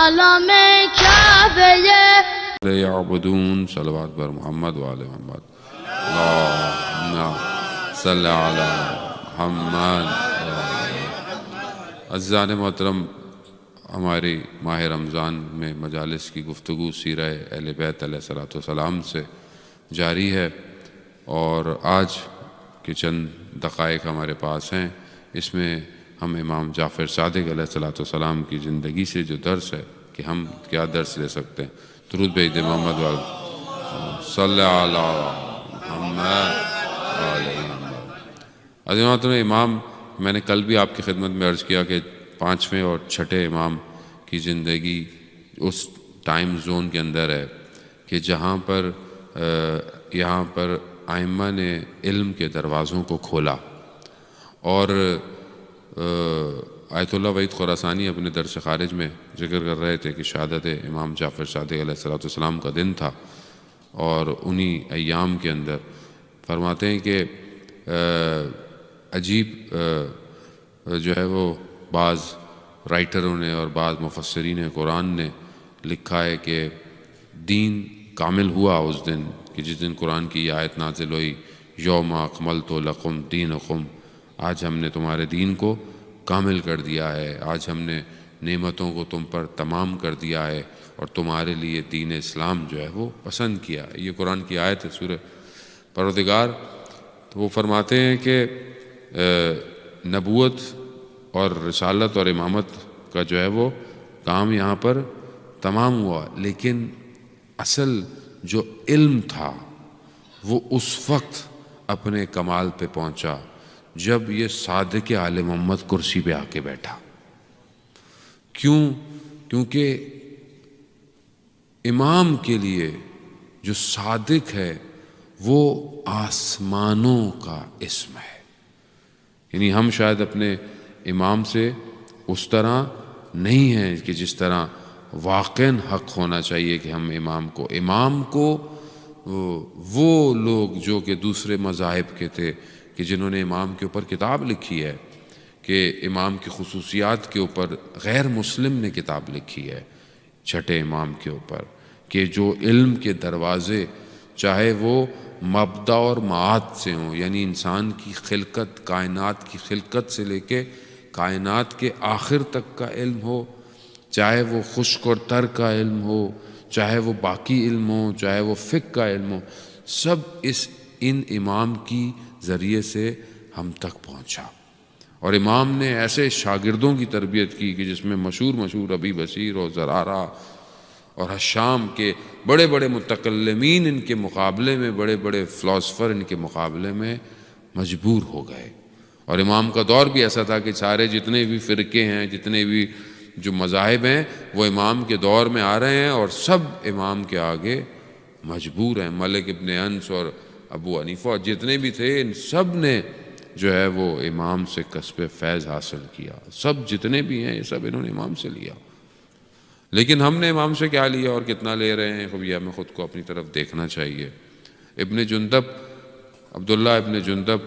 عالم کعبه یعبدون صلوات بر محمد و آل محمد اللہم صلی علی محمد. عزیزان محترم، ہماری ماہ رمضان میں مجالس کی گفتگو سیرہ اہل بیت علیہ الصلوۃ والسلام سے جاری ہے، اور آج کے چند دقائق ہمارے پاس ہیں. اس میں ہم امام جعفر صادق علیہ الصلوۃ والسلام کی زندگی سے جو درس ہے کہ ہم کیا درس لے سکتے ہیں. درود بھیج دیں محمد صلی علی محمد علیہ محمد. عظیمات امام، میں نے کل بھی آپ کی خدمت میں عرض کیا کہ 5ویں اور 6ٹھے امام کی زندگی اس ٹائم زون کے اندر ہے کہ جہاں پر یہاں پر ائمہ نے علم کے دروازوں کو کھولا. اور آیت اللہ وحید خراسانی اپنے درس خارج میں ذکر کر رہے تھے کہ شہادت امام جعفر صادق علیہ الصلوۃ والسلام کا دن تھا، اور انہی ایام کے اندر فرماتے ہیں کہ عجیب جو ہے وہ بعض رائٹروں نے اور بعض مفسرین قرآن نے لکھا ہے کہ دین کامل ہوا اس دن کہ جس دن قرآن کی یہ آیت نازل ہوئی، یوم اکملت لکم دینکم، آج ہم نے تمہارے دین کو کامل کر دیا ہے، آج ہم نے نعمتوں کو تم پر تمام کر دیا ہے اور تمہارے لیے دین اسلام جو ہے وہ پسند کیا ہے. یہ قرآن کی آیت ہے سورہ پروردگار. تو وہ فرماتے ہیں کہ نبوت اور رسالت اور امامت کا جو ہے وہ کام یہاں پر تمام ہوا، لیکن اصل جو علم تھا وہ اس وقت اپنے کمال پہ پہنچا جب یہ صادق آل محمد کرسی پہ آ کے بیٹھا. کیونکہ امام کے لیے جو صادق ہے وہ آسمانوں کا اسم ہے. یعنی ہم شاید اپنے امام سے اس طرح نہیں ہیں کہ جس طرح واقعاً حق ہونا چاہیے کہ ہم امام کو وہ لوگ جو کہ دوسرے مذاہب کے تھے کہ جنہوں نے امام کے اوپر کتاب لکھی ہے، کہ امام کی خصوصیات کے اوپر غیر مسلم نے کتاب لکھی ہے 6ٹھے امام کے اوپر، کہ جو علم کے دروازے چاہے وہ مبدا اور معاد سے ہوں، یعنی انسان کی خلقت، کائنات کی خلقت سے لے کے کائنات کے آخر تک کا علم ہو، چاہے وہ خشک اور تر کا علم ہو، چاہے وہ باقی علم ہو، چاہے وہ فقہ کا علم ہو، سب ان امام کی ذریعے سے ہم تک پہنچا. اور امام نے ایسے شاگردوں کی تربیت کی کہ جس میں مشہور ابی بصیر اور زرارہ اور حشام کے بڑے بڑے متکلمین ان کے مقابلے میں، بڑے بڑے فلاسفر ان کے مقابلے میں مجبور ہو گئے. اور امام کا دور بھی ایسا تھا کہ سارے جتنے بھی فرقے ہیں، جتنے بھی جو مذاہب ہیں، وہ امام کے دور میں آ رہے ہیں اور سب امام کے آگے مجبور ہیں. مالک ابن انس اور ابو حنیفہ جتنے بھی تھے، ان سب نے جو ہے وہ امام سے کسب فیض حاصل کیا. سب جتنے بھی ہیں یہ سب انہوں نے امام سے لیا. لیکن ہم نے امام سے کیا لیا اور کتنا لے رہے ہیں، خب یہ ہمیں خود کو اپنی طرف دیکھنا چاہیے. ابن جندب، عبداللہ ابن جندب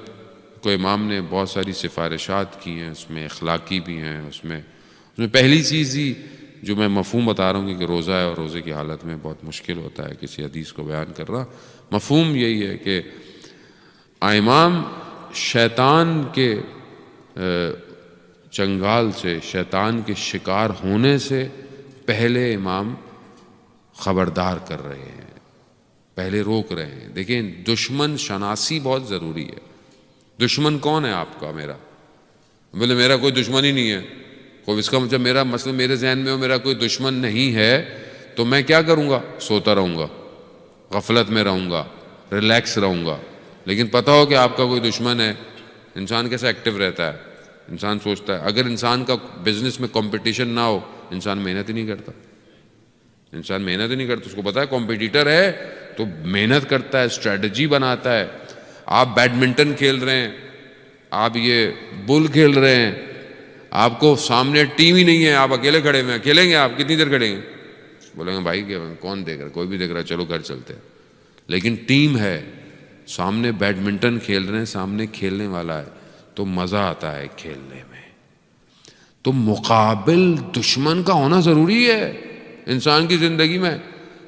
کو امام نے بہت ساری سفارشات کی ہیں، اس میں اخلاقی بھی ہیں. اس میں پہلی چیز ہی جو میں مفہوم بتا رہا ہوں کہ روزہ ہے اور روزے کی حالت میں بہت مشکل ہوتا ہے کسی حدیث کو بیان کر رہا. مفہوم یہی ہے کہ امام شیطان کے چنگال سے، شیطان کے شکار ہونے سے پہلے امام خبردار کر رہے ہیں، پہلے روک رہے ہیں. دیکھیں، دشمن شناسی بہت ضروری ہے. دشمن کون ہے آپ کا؟ بولے میرا کوئی دشمن ہی نہیں ہے. کوئی اس کا مطلب میرا مسئلہ میرے ذہن میں ہو میرا کوئی دشمن نہیں ہے تو میں کیا کروں گا؟ سوتا رہوں گا، غفلت میں رہوں گا، ریلیکس رہوں گا. لیکن پتہ ہو کہ آپ کا کوئی دشمن ہے، انسان کیسا ایکٹیو رہتا ہے؟ انسان سوچتا ہے. اگر انسان کا بزنس میں کمپٹیشن نہ ہو، انسان محنت ہی نہیں کرتا. اس کو پتا ہے کمپٹیٹر ہے تو محنت کرتا ہے، اسٹریٹجی بناتا ہے. آپ بیڈمنٹن کھیل رہے ہیں، آپ یہ بل کھیل رہے ہیں، آپ کو سامنے ٹیم ہی نہیں ہے، آپ اکیلے کھڑے ہوئے ہیں. کھیلیں گے آپ کتنی دیر کھڑیں گے؟ بولیں گے بھائی کون دیکھ رہا ہے؟ کوئی بھی دیکھ رہا ہے، چلو گھر چلتے ہیں. لیکن ٹیم ہے، سامنے بیڈمنٹن کھیل رہے ہیں، سامنے کھیلنے والا ہے تو مزہ آتا ہے کھیلنے میں. تو مقابل دشمن کا ہونا ضروری ہے. انسان کی زندگی میں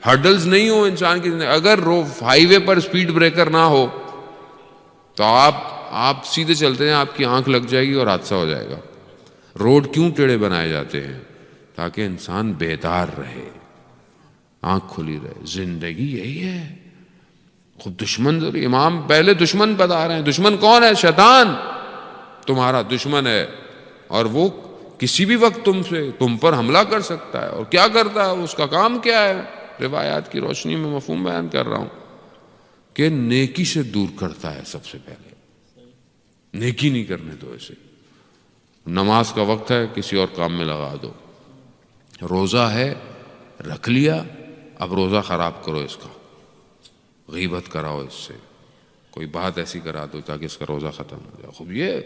ہرڈلز نہیں ہو انسان کی زندگی. اگر ہائی وے پر اسپیڈ بریکر نہ ہو تو آپ سیدھے چلتے ہیں, آپ کی آنکھ لگ جائے گی اور حادثہ ہو جائے گا. روڈ کیوں ٹیڑھے بنائے جاتے ہیں؟ تاکہ انسان بیدار رہے, آنکھ کھلی رہے. زندگی یہی ہے. خود دشمن ضروری, امام پہلے دشمن بتا رہے ہیں. دشمن کون ہے؟ شیطان تمہارا دشمن ہے, اور وہ کسی بھی وقت تم پر حملہ کر سکتا ہے. اور کیا کرتا ہے, اس کا کام کیا ہے؟ روایات کی روشنی میں مفہوم بیان کر رہا ہوں کہ نیکی سے دور کرتا ہے. سب سے پہلے نیکی نہیں کرنے دو اسے. نماز کا وقت ہے, کسی اور کام میں لگا دو. روزہ ہے, رکھ لیا, اب روزہ خراب کرو اس کا, غیبت کراؤ اس سے, کوئی بات ایسی کرا دو تاکہ اس کا روزہ ختم ہو جائے. خوب یہ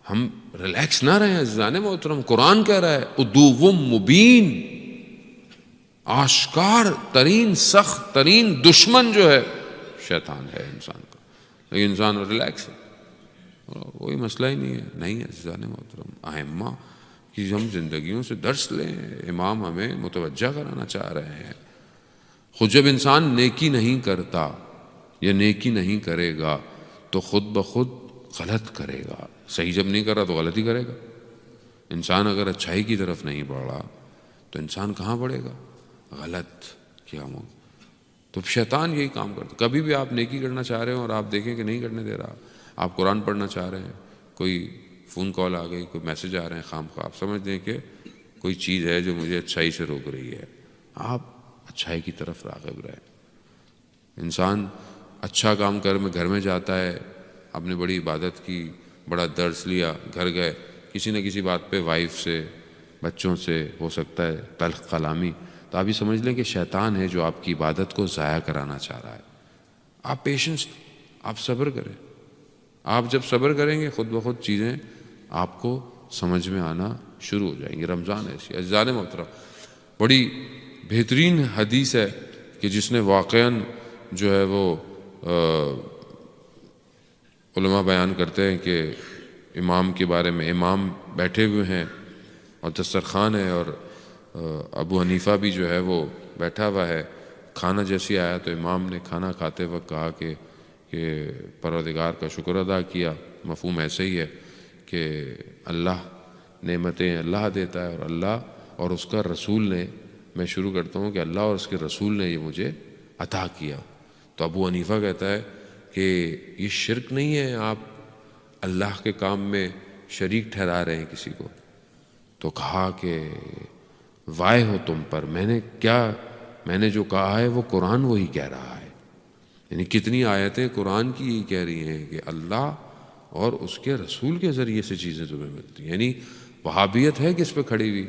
ہم ریلیکس نہ رہے ہیں عزیزان محترم. قرآن کہہ رہا ہے عدو مبین, آشکار ترین سخت ترین دشمن جو ہے شیطان ہے انسان کا. لیکن انسان ریلیکس ہے, کوئی مسئلہ ہی نہیں ہے. نہیں ہے عزیزان محترم, ائمہ کی ہم زندگیوں سے درس لیں. امام ہمیں متوجہ کرانا چاہ رہے ہیں. خود جب انسان نیکی نہیں کرتا یا نیکی نہیں کرے گا تو خود بخود غلط کرے گا. صحیح جب نہیں کر رہا تو غلط ہی کرے گا. انسان اگر اچھائی کی طرف نہیں بڑھا تو انسان کہاں بڑھے گا؟ غلط کیا ہو. تو شیطان یہی کام کرتا. کبھی بھی آپ نیکی کرنا چاہ رہے ہو اور آپ دیکھیں کہ نہیں کرنے دے رہا, آپ قرآن پڑھنا چاہ رہے ہیں, کوئی فون کال آ گئی, کوئی میسج آ رہے ہیں خام خواہ, آپ سمجھ دیں کہ کوئی چیز ہے جو مجھے اچھائی سے روک رہی ہے, آپ اچھائی کی طرف راغب رہیں. انسان اچھا کام گھر میں جاتا ہے, آپ نے بڑی عبادت کی, بڑا درس لیا, گھر گئے, کسی نہ کسی بات پہ وائف سے, بچوں سے ہو سکتا ہے تلخ کلامی, تو آپ یہ سمجھ لیں کہ شیطان ہے جو آپ کی عبادت کو ضائع کرانا چاہ رہا ہے. آپ پیشنس, آپ صبر کریں. آپ جب صبر کریں گے خود بخود چیزیں آپ کو سمجھ میں آنا شروع ہو جائیں گی. رمضان ایسی عزیزان محترم بڑی بہترین حدیث ہے کہ جس نے واقعاً جو ہے وہ علماء بیان کرتے ہیں کہ امام کے بارے میں, امام بیٹھے ہوئے ہیں اور دسترخوان ہے, اور ابو حنیفہ بھی جو ہے وہ بیٹھا ہوا ہے. کھانا جیسی آیا تو امام نے کھانا کھاتے وقت کہا کہ پروردگار کا شکر ادا کیا. مفہوم ایسے ہی ہے کہ اللہ نعمتیں اللہ دیتا ہے, اور اللہ اور اس کا رسول نے, میں شروع کرتا ہوں کہ اللہ اور اس کے رسول نے یہ مجھے عطا کیا. تو ابو حنیفہ کہتا ہے کہ یہ شرک نہیں ہے, آپ اللہ کے کام میں شریک ٹھہرا رہے ہیں کسی کو. تو کہا کہ وائے ہو تم پر, میں نے جو کہا ہے وہ قرآن وہی کہہ رہا ہے. یعنی کتنی آیتیں قرآن کی یہی کہہ رہی ہیں کہ اللہ اور اس کے رسول کے ذریعے سے چیزیں تمہیں ملتی ہیں. یعنی وہابیت ہے کس پہ کھڑی ہوئی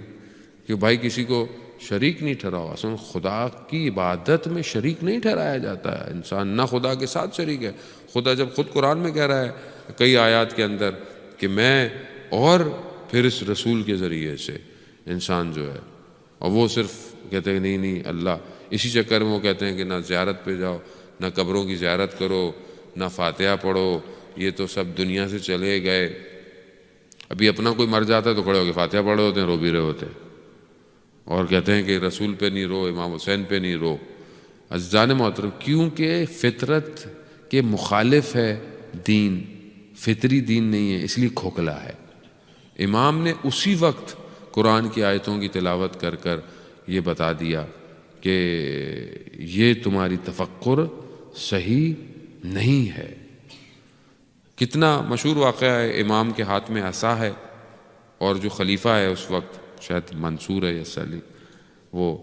کہ بھائی کسی کو شریک نہیں ٹھہراؤ. اصل خدا کی عبادت میں شریک نہیں ٹھہرایا جاتا ہے انسان, نہ خدا کے ساتھ شریک ہے. خدا جب خود قرآن میں کہہ رہا ہے کئی آیات کے اندر کہ میں اور پھر اس رسول کے ذریعے سے انسان جو ہے, اور وہ صرف کہتے ہیں نہیں اللہ. اسی چکر میں وہ کہتے ہیں کہ نہ زیارت پہ جاؤ, نہ قبروں کی زیارت کرو, نہ فاتحہ پڑھو, یہ تو سب دنیا سے چلے گئے. ابھی اپنا کوئی مر جاتا ہے تو کھڑے ہو کے فاتحہ پڑھ رہے ہوتے ہیں, رو بھی رہے ہوتے ہیں, اور کہتے ہیں کہ رسول پہ نہیں رو, امام حسین پہ نہیں رو. عزیزان محترم کیونکہ فطرت کے مخالف ہے دین, فطری دین نہیں ہے, اس لیے کھوکھلا ہے. امام نے اسی وقت قرآن کی آیتوں کی تلاوت کر کر یہ بتا دیا کہ یہ تمہاری تفکر صحیح نہیں ہے. کتنا مشہور واقعہ ہے, امام کے ہاتھ میں عصا ہے اور جو خلیفہ ہے اس وقت, شاید منصور ہے یا سلی, وہ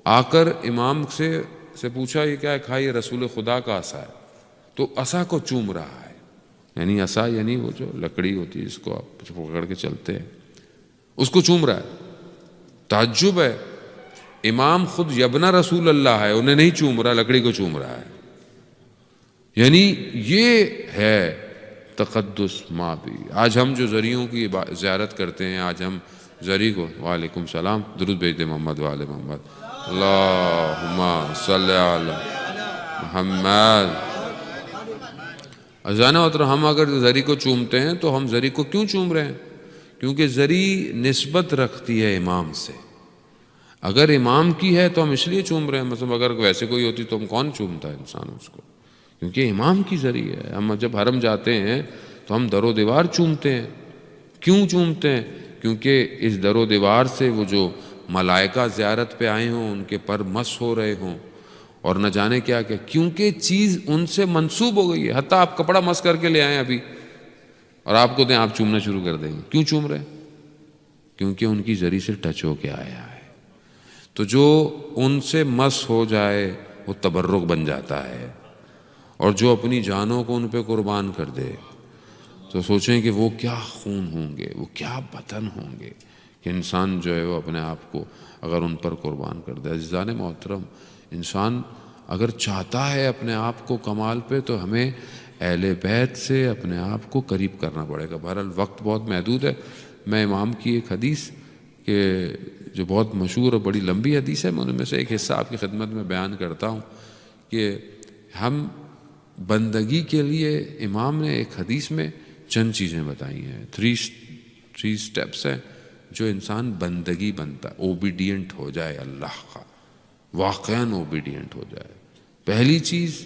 آ کر امام سے پوچھا یہ کیا ہے؟ کہا یہ رسول خدا کا عصا ہے. تو عصا کو چوم رہا ہے, یعنی عصا یعنی وہ جو لکڑی ہوتی ہے جس کو آپ پکڑ کے چلتے ہیں, اس کو چوم رہا ہے. تعجب ہے, امام خود یبنا رسول اللہ ہے, انہیں نہیں چوم رہا, لکڑی کو چوم رہا ہے. یعنی یہ ہے تقدس ماں بھی. آج ہم جو زریوں کی زیارت کرتے ہیں, آج ہم زری کو, وعلیکم السلام, درود بھیج دیں محمد وعلى محمد, اللہم صلی علی محمد. عزیزان محترم ہم اگر زری کو چومتے ہیں تو ہم زری کو کیوں چوم رہے ہیں؟ کیونکہ زری نسبت رکھتی ہے امام سے. اگر امام کی ہے تو ہم اس لیے چوم رہے ہیں، مطلب اگر ویسے کوئی ہوتی تو ہم کون چومتا ہے انسان اس کو، کیونکہ امام کی ذریعے ہے۔ ہم جب حرم جاتے ہیں تو ہم در و دیوار چومتے ہیں۔ کیوں چومتے ہیں؟ کیونکہ اس در و دیوار سے وہ جو ملائکہ زیارت پہ آئے ہوں ان کے پر مس ہو رہے ہوں اور نہ جانے کیا کیا، کیونکہ چیز ان سے منسوب ہو گئی ہے۔ حتیٰ آپ کپڑا مس کر کے لے آئیں ابھی اور آپ کو دیں، آپ چومنا شروع کر دیں گے۔ کیوں چوم رہے ہیں؟ کیونکہ ان کی ذریعے سے ٹچ ہو کے آیا ہے۔ تو جو ان سے مس ہو جائے وہ تبرک بن جاتا ہے، اور جو اپنی جانوں کو ان پہ قربان کر دے تو سوچیں کہ وہ کیا خون ہوں گے، وہ کیا بدن ہوں گے کہ انسان جو ہے وہ اپنے آپ کو اگر ان پر قربان کر دے۔ عزیزان محترم، انسان اگر چاہتا ہے اپنے آپ کو کمال پہ تو ہمیں اہل بیت سے اپنے آپ کو قریب کرنا پڑے گا۔ بہرحال وقت بہت محدود ہے۔ میں امام کی ایک حدیث کہ جو بہت مشہور اور بڑی لمبی حدیث ہے، میں ان میں سے ایک حصہ آپ کی خدمت میں بیان کرتا ہوں کہ ہم بندگی کے لیے امام نے ایک حدیث میں چند چیزیں بتائی ہیں، تھری سٹیپس ہیں جو انسان بندگی بنتا ہے، اوبیڈینٹ ہو جائے اللہ کا، واقعاً اوبیڈینٹ ہو جائے۔ پہلی چیز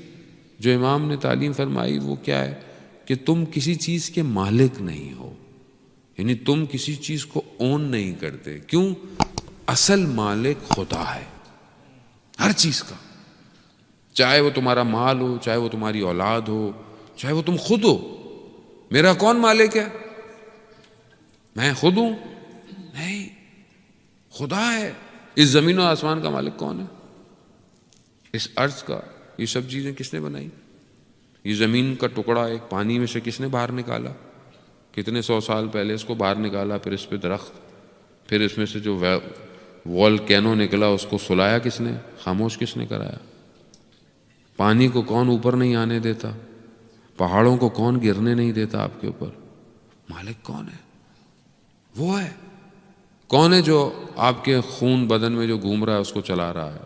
جو امام نے تعلیم فرمائی وہ کیا ہے کہ تم کسی چیز کے مالک نہیں ہو، یعنی تم کسی چیز کو اون نہیں کرتے۔ کیوں؟ اصل مالک خدا ہے ہر چیز کا، چاہے وہ تمہارا مال ہو، چاہے وہ تمہاری اولاد ہو، چاہے وہ تم خود ہو۔ میرا کون مالک ہے؟ میں خود ہوں؟ نہیں، خدا ہے۔ اس زمین و آسمان کا مالک کون ہے؟ اس ارض کا۔ یہ سب چیزیں کس نے بنائی؟ یہ زمین کا ٹکڑا ایک پانی میں سے کس نے باہر نکالا؟ کتنے 100 سال پہلے اس کو باہر نکالا، پھر اس پہ درخت، پھر اس میں سے جو والکینو نکلا اس کو سلایا کس نے؟ خاموش کس نے کرایا؟ پانی کو کون اوپر نہیں آنے دیتا؟ پہاڑوں کو کون گرنے نہیں دیتا آپ کے اوپر؟ مالک کون ہے؟ وہ ہے۔ کون ہے جو آپ کے خون بدن میں جو گھوم رہا ہے اس کو چلا رہا ہے؟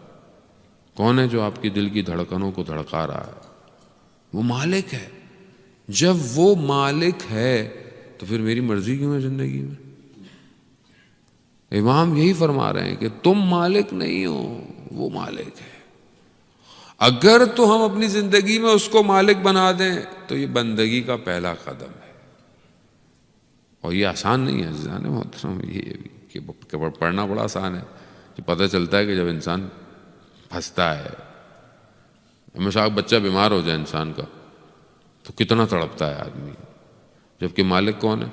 کون ہے جو آپ کی دل کی دھڑکنوں کو دھڑکا رہا ہے؟ وہ مالک ہے۔ جب وہ مالک ہے تو پھر میری مرضی کیوں ہے زندگی میں؟ امام یہی فرما رہے ہیں کہ تم مالک نہیں ہو، وہ مالک ہے۔ اگر تو ہم اپنی زندگی میں اس کو مالک بنا دیں تو یہ بندگی کا پہلا قدم ہے، اور یہ آسان نہیں ہے عزیزان محترم۔ یہ پڑھنا بڑا آسان ہے، کہ پتہ چلتا ہے کہ جب انسان پھنستا ہے، ہمیشہ بچہ بیمار ہو جائے انسان کا تو کتنا تڑپتا ہے آدمی، جبکہ مالک کون ہے؟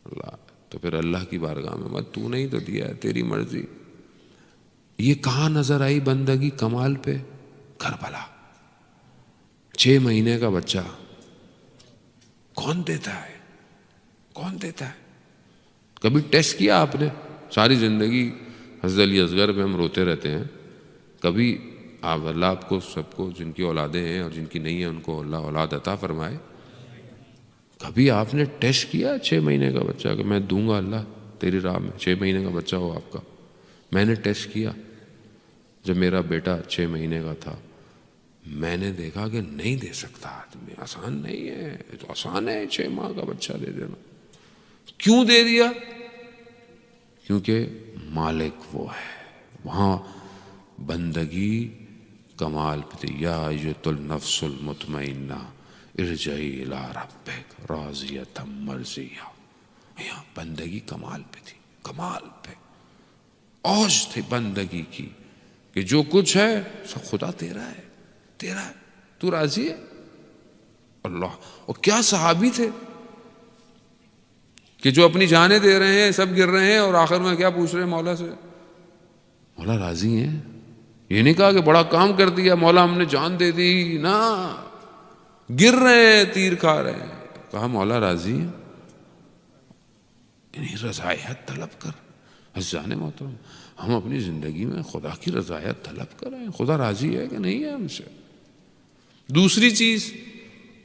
اللہ۔ تو پھر اللہ کی بارگاہ میں تو نہیں تو دیا ہے، تیری مرضی۔ یہ کہاں نظر آئی بندگی کمال پہ؟ کربلا۔ 6 مہینے کا بچہ کون دیتا ہے؟ کون دیتا ہے؟ کبھی ٹیسٹ کیا آپ نے؟ ساری زندگی حضرت علی اصغر پہ ہم روتے رہتے ہیں، کبھی آپ اللہ آپ کو سب کو جن کی اولادیں ہیں اور جن کی نہیں ہیں ان کو اللہ اولاد عطا فرمائے، کبھی آپ نے ٹیسٹ کیا 6 مہینے کا بچہ کہ میں دوں گا اللہ تیری راہ میں؟ 6 مہینے کا بچہ ہو آپ کا۔ میں نے ٹیسٹ کیا جب میرا بیٹا 6 مہینے کا تھا، میں نے دیکھا کہ نہیں دے سکتا آدمی، آسان نہیں ہے، تو آسان ہے 6 ماہ کا بچہ دے دینا۔ کیوں دے دیا؟ کیونکہ مالک وہ ہے۔ وہاں بندگی کمال پہ تھی۔ یا ایت النفس المطمئنہ ارجعی الی ربک راضیۃ مرضیہ۔ یہاں بندگی کمال پہ تھی، کمال پہ اوج تھی بندگی کی، کہ جو کچھ ہے سب خدا تیرا ہے، تیرا ہے، تو راضی ہے اللہ۔ اور کیا صحابی تھے کہ جو اپنی جانیں دے رہے ہیں، سب گر رہے ہیں، اور آخر میں کیا پوچھ رہے ہیں مولا سے؟ مولا راضی ہیں؟ یہ نہیں کہا کہ بڑا کام کر دیا مولا ہم نے جان دے دی، نا، گر رہے ہیں، تیر کھا رہے ہیں، کہا مولا راضی ہیں؟ یعنی رضایت طلب کر۔ عزیزان محترم، ہم اپنی زندگی میں خدا کی رضایت طلب کریں، خدا راضی ہے کہ نہیں ہے ہم سے۔ دوسری چیز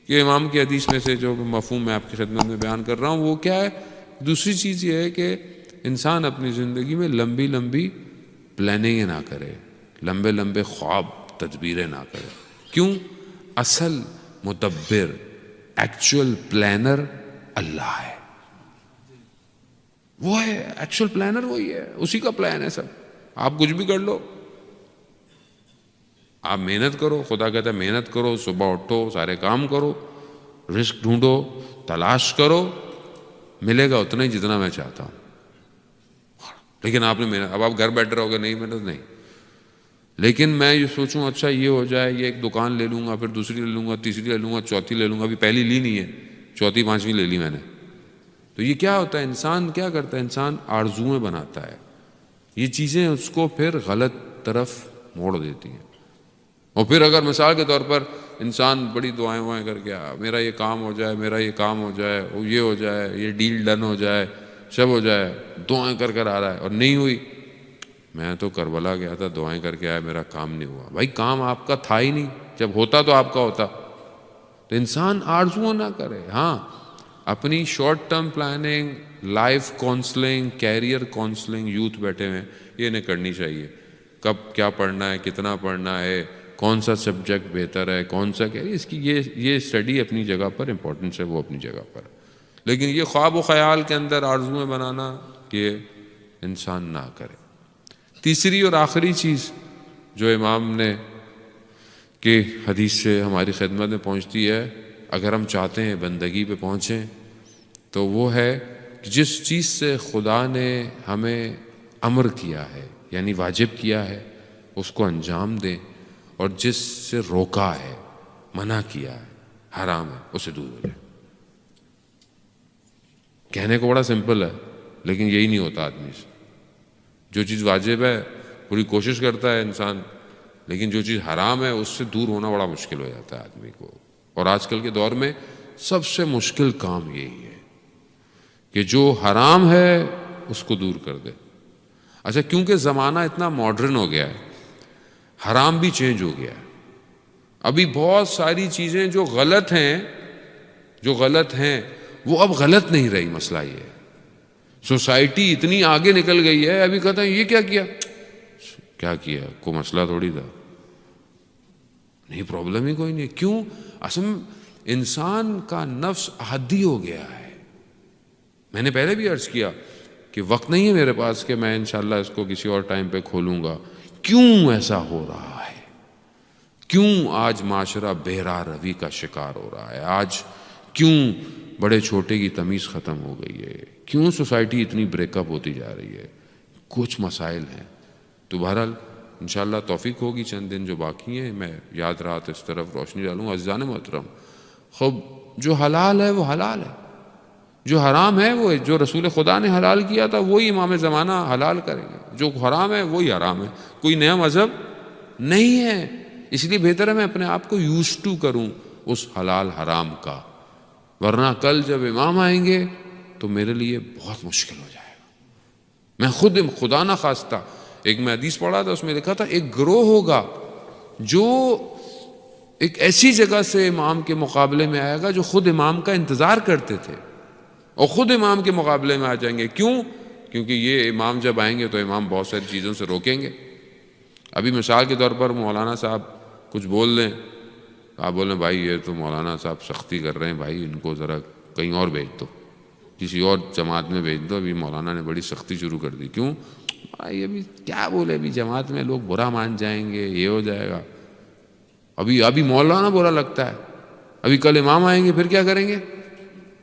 کہ امام کی حدیث میں سے جو مفہوم میں آپ کی خدمت میں بیان کر رہا ہوں وہ کیا ہے؟ دوسری چیز یہ ہے کہ انسان اپنی زندگی میں لمبی لمبی پلاننگ نہ کرے، لمبے لمبے خواب تدبیریں نہ کرے۔ کیوں؟ اصل مدبر، ایکچوئل پلانر اللہ ہے، وہ ہے ایکچوئل پلانر، وہی ہے، اسی کا پلان ہے سب. آپ کچھ بھی کر لو، آپ محنت کرو، خدا کہتا ہے محنت کرو، صبح اٹھو، سارے کام کرو، رزق ڈھونڈو، تلاش کرو، ملے گا اتنا ہی جتنا میں چاہتا ہوں. لیکن آپ نے محنت، اب آپ گھر بیٹھے رہو گے، نہیں محنت نہیں. لیکن میں یہ سوچوں اچھا یہ ہو جائے، یہ ایک دکان لے لوں گا، پھر دوسری لے لوں گا، تیسری لے لوں گا، چوتھی لے لوں گا. ابھی پہلی لی نہیں ہے، چوتھی پانچویں لے لی میں نے. تو یہ کیا ہوتا ہے، انسان کیا کرتا ہے، انسان آرزوئیں بناتا ہے، یہ چیزیں اس کو پھر غلط طرف موڑ دیتی ہیں. اور پھر اگر مثال کے طور پر انسان بڑی دعائیں وائیں کر کے میرا یہ کام ہو جائے، میرا یہ کام ہو جائے، وہ یہ ہو جائے، یہ ڈیل ڈن ہو جائے، سب ہو جائے، دعائیں کر کر آ رہا ہے اور نہیں ہوئی. میں تو کربلا گیا تھا، دعائیں کر کے آیا، میرا کام نہیں ہوا. بھائی کام آپ کا تھا ہی نہیں، جب ہوتا تو آپ کا ہوتا. تو انسان آرزو نہ کرے. ہاں اپنی short term planning, life counselling, career counselling youth بیٹھے ہوئے یہ انہیں کرنی چاہیے. کب کیا پڑھنا ہے، کتنا پڑھنا ہے، کون سا سبجیکٹ بہتر ہے، کون سا کیا، اس کی یہ اسٹڈی اپنی جگہ پر امپورٹنس ہے، وہ اپنی جگہ پر. لیکن یہ خواب و خیال کے اندر آرزویں بنانا یہ انسان نہ کرے. تیسری اور آخری چیز جو امام نے کہ حدیث سے ہماری خدمت میں پہنچتی ہے، اگر ہم چاہتے ہیں بندگی پہ پہنچیں، تو وہ ہے کہ جس چیز سے خدا نے ہمیں امر کیا ہے، یعنی واجب کیا ہے، اس کو انجام دیں، اور جس سے روکا ہے، منع کیا ہے، حرام ہے، اسے دور ہو جائے. کہنے کو بڑا سمپل ہے، لیکن یہی نہیں ہوتا آدمی سے. جو چیز واجب ہے پوری کوشش کرتا ہے انسان، لیکن جو چیز حرام ہے اس سے دور ہونا بڑا مشکل ہو جاتا ہے آدمی کو. اور آج کل کے دور میں سب سے مشکل کام یہی ہے کہ جو حرام ہے اس کو دور کر دے. اچھا کیونکہ زمانہ اتنا ماڈرن ہو گیا ہے، حرام بھی چینج ہو گیا ہے. ابھی بہت ساری چیزیں جو غلط ہیں وہ اب غلط نہیں رہی. مسئلہ یہ ہے سوسائٹی اتنی آگے نکل گئی ہے، ابھی کہتا ہے یہ کیا کیا، کوئی مسئلہ تھوڑی تھا، نہیں پرابلم ہی کوئی نہیں. کیوں؟ اصل انسان کا نفس عادی ہو گیا ہے. میں نے پہلے بھی عرض کیا کہ وقت نہیں ہے میرے پاس کہ میں انشاءاللہ اس کو کسی اور ٹائم پہ کھولوں گا. کیوں ایسا ہو رہا ہے؟ کیوں آج معاشرہ بہرا روی کا شکار ہو رہا ہے؟ آج کیوں بڑے چھوٹے کی تمیز ختم ہو گئی ہے؟ کیوں سوسائٹی اتنی بریک اپ ہوتی جا رہی ہے؟ کچھ مسائل ہیں. تو بہرحال انشاءاللہ توفیق ہوگی، چند دن جو باقی ہیں میں یاد رات اس طرف روشنی ڈالوں. عزیزان محترم، خب جو حلال ہے وہ حلال ہے، جو حرام ہے وہ جو رسول خدا نے حلال کیا تھا وہی امام زمانہ حلال کریں گے. جو حرام ہے وہی حرام ہے، کوئی نیا مذہب نہیں ہے. اس لیے بہتر ہے میں اپنے آپ کو یوز ٹو کروں اس حلال حرام کا، ورنہ کل جب امام آئیں گے تو میرے لیے بہت مشکل ہو جائے گا. میں خود خدا نہ خواستہ ایک میں حدیث پڑھا تھا، اس میں لکھا تھا ایک گروہ ہوگا جو ایک ایسی جگہ سے امام کے مقابلے میں آئے گا جو خود امام کا انتظار کرتے تھے اور خود امام کے مقابلے میں آ جائیں گے. کیوں؟ کیونکہ یہ امام جب آئیں گے تو امام بہت ساری چیزوں سے روکیں گے. ابھی مثال کے طور پر مولانا صاحب کچھ بول دیں، آپ بولیں بھائی یہ تو مولانا صاحب سختی کر رہے ہیں، بھائی ان کو ذرا کہیں اور بھیج دو، کسی اور جماعت میں بھیج دو، ابھی مولانا نے بڑی سختی شروع کر دی. کیوں؟ بھائی ابھی کیا بولے، ابھی جماعت میں لوگ برا مان جائیں گے، یہ ہو جائے گا. ابھی مولانا برا لگتا ہے، ابھی کل امام آئیں گے پھر کیا کریں گے؟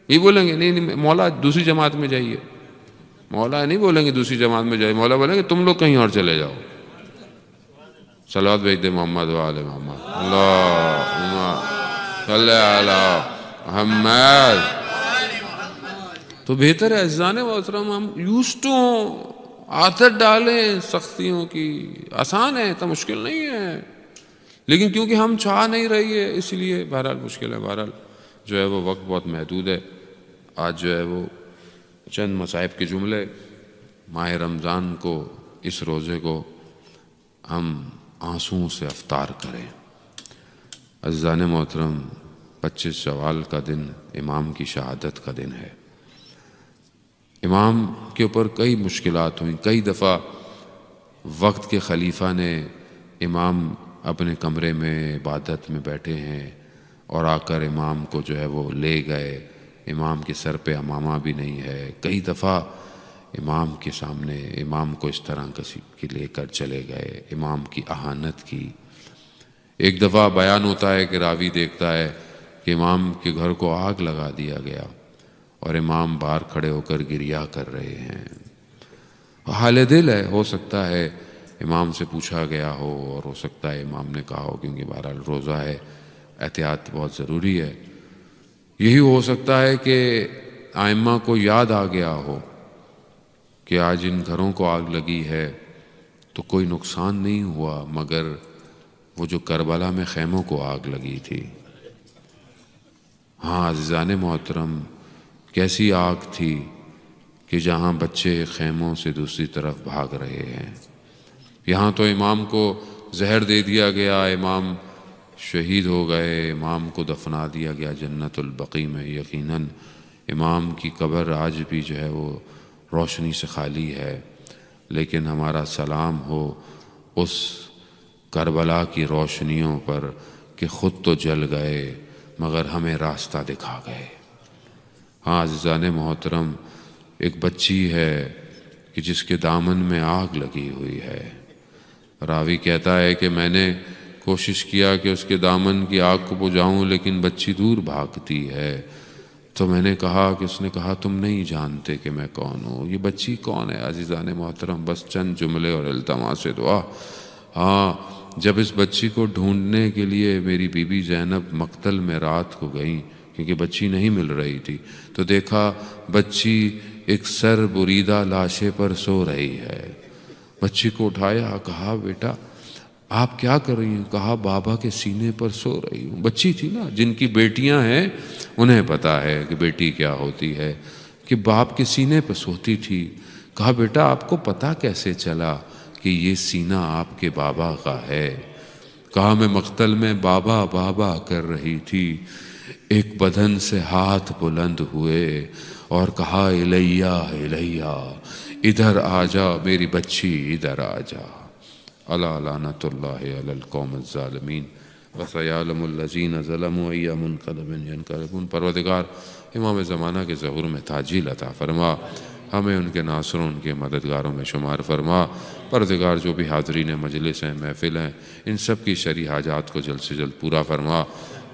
یہ بولیں گے نہیں مولا دوسری جماعت میں جائیے. مولا نہیں بولیں گے دوسری جماعت میں جائیے، مولا بولیں گے تم لوگ کہیں اور چلے جاؤ. صلوات بھیج دے محمد و آل محمد، اللہم صلی علی محمد. تو بہتر ہے عزیزان محترم ہم یوز ٹو عادت ڈالیں سختیوں کی. آسان ہے، اتنا مشکل نہیں ہے، لیکن کیونکہ ہم چاہ نہیں رہی ہے اس لیے بہرحال مشکل ہے. بہرحال جو ہے وہ وقت بہت محدود ہے. آج جو ہے وہ چند مصائب کے جملے، ماہ رمضان کو، اس روزے کو ہم آنسوؤں سے افطار کریں. عزیزان محترم 25 شوال کا دن امام کی شہادت کا دن ہے. امام کے اوپر کئی مشکلات ہوئیں. کئی دفعہ وقت کے خلیفہ نے امام اپنے کمرے میں عبادت میں بیٹھے ہیں اور آ کر امام کو جو ہے وہ لے گئے. امام کے سر پہ امامہ بھی نہیں ہے. کئی دفعہ امام کے سامنے امام کو اس طرح گھسیٹ کے لے کر چلے گئے، امام کی اہانت کی۔ ایک دفعہ بیان ہوتا ہے کہ راوی دیکھتا ہے کہ امام کے گھر کو آگ لگا دیا گیا اور امام باہر کھڑے ہو کر گریہ کر رہے ہیں۔ حال دل ہے، ہو سکتا ہے امام سے پوچھا گیا ہو اور ہو سکتا ہے امام نے کہا ہو، کیونکہ بہرحال روزہ ہے، احتیاط بہت ضروری ہے۔ یہی ہو سکتا ہے کہ ائمہ کو یاد آ گیا ہو کہ آج ان گھروں کو آگ لگی ہے تو کوئی نقصان نہیں ہوا، مگر وہ جو کربلا میں خیموں کو آگ لگی تھی۔ ہاں عزیزان محترم، کیسی آگ تھی کہ جہاں بچے خیموں سے دوسری طرف بھاگ رہے ہیں۔ یہاں تو امام کو زہر دے دیا گیا، امام شہید ہو گئے، امام کو دفنا دیا گیا جنت البقیع میں۔ یقیناً امام کی قبر آج بھی جو ہے وہ روشنی سے خالی ہے، لیکن ہمارا سلام ہو اس کربلا کی روشنیوں پر کہ خود تو جل گئے مگر ہمیں راستہ دکھا گئے۔ ہاں عزیزان محترم، ایک بچی ہے کہ جس کے دامن میں آگ لگی ہوئی ہے۔ راوی کہتا ہے کہ میں نے کوشش کیا کہ اس کے دامن کی آگ کو بجھاؤں، لیکن بچی دور بھاگتی ہے۔ تو میں نے کہا کہ اس نے کہا تم نہیں جانتے کہ میں کون ہوں۔ یہ بچی کون ہے عزیزان محترم؟ بس چند جملے اور التماس دعا۔ ہاں، جب اس بچی کو ڈھونڈنے کے لیے میری بی بی زینب مقتل میں رات کو گئیں، کیونکہ بچی نہیں مل رہی تھی، تو دیکھا بچی ایک سر بریدہ لاشے پر سو رہی ہے۔ بچی کو اٹھایا، کہا بیٹا آپ کیا کر رہی ہیں؟ کہا بابا کے سینے پر سو رہی ہوں۔ بچی تھی نا، جن کی بیٹیاں ہیں انہیں پتا ہے کہ بیٹی کیا ہوتی ہے، کہ باپ کے سینے پر سوتی تھی۔ کہا بیٹا آپ کو پتا کیسے چلا کہ یہ سینہ آپ کے بابا کا ہے؟ کہا میں مقتل میں بابا بابا کر رہی تھی، ایک بدن سے ہاتھ بلند ہوئے اور کہا الیہ الیہ، ادھر آ جا میری بچی، ادھر آ جا۔ الا لعنت اللہ علی القوم الظالمین وسیعلم الذین ظلموا ای منقلب ینقلبون۔ پروردگار امام زمانہ کے ظہور میں تعجیل عطا فرما، ہمیں ان کے ناصروں ان کے مددگاروں میں شمار فرما۔ پروردگار جو بھی حاضرین مجلس ہیں، محفل ہیں، ان سب کی شرعی حاجات کو جلد سے جلد پورا فرما۔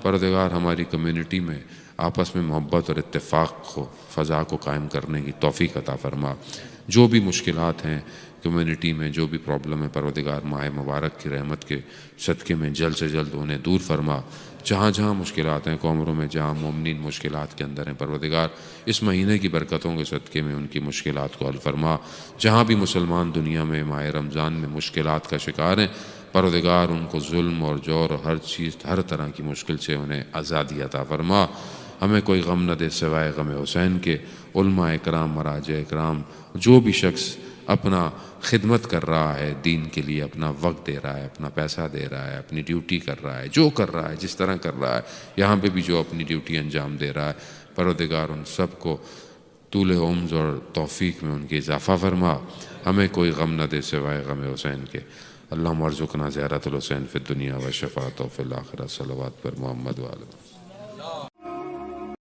پروردگار ہماری کمیونٹی میں آپس میں محبت اور اتفاق کو، فضا کو قائم کرنے کی توفیق عطا فرما۔ جو بھی مشکلات ہیں کمیونٹی میں، جو بھی پرابلم ہے، پروردگار ماہ مبارک کی رحمت کے صدقے میں جلد سے جلد انہیں دور فرما۔ جہاں جہاں مشکلات ہیں قوموں میں، جہاں مومنین مشکلات کے اندر ہیں، پروردگار اس مہینے کی برکتوں کے صدقے میں ان کی مشکلات کو حل فرما۔ جہاں بھی مسلمان دنیا میں ماہ رمضان میں مشکلات کا شکار ہیں، پروردگار ان کو ظلم اور جور اور ہر چیز، ہر طرح کی مشکل سے انہیں آزادی عطا فرما۔ ہمیں کوئی غم نہ دے سوائے غم حسین کے۔ علماء اکرام، مراجع اکرام، جو بھی شخص اپنا خدمت کر رہا ہے دین کے لیے، اپنا وقت دے رہا ہے، اپنا پیسہ دے رہا ہے، اپنی ڈیوٹی کر رہا ہے، جو کر رہا ہے، جس طرح کر رہا ہے، یہاں پہ بھی جو اپنی ڈیوٹی انجام دے رہا ہے، پروردگار ان سب کو طول عمر اور توفیق میں ان کی اضافہ فرما۔ ہمیں کوئی غم نہ دے سوائے غم حسین کے۔ اللہم ارزقنا زیارت الحسین فی الدنیا و شفاعتہ فی الآخرہ۔ صلوات پر محمد و آلہ۔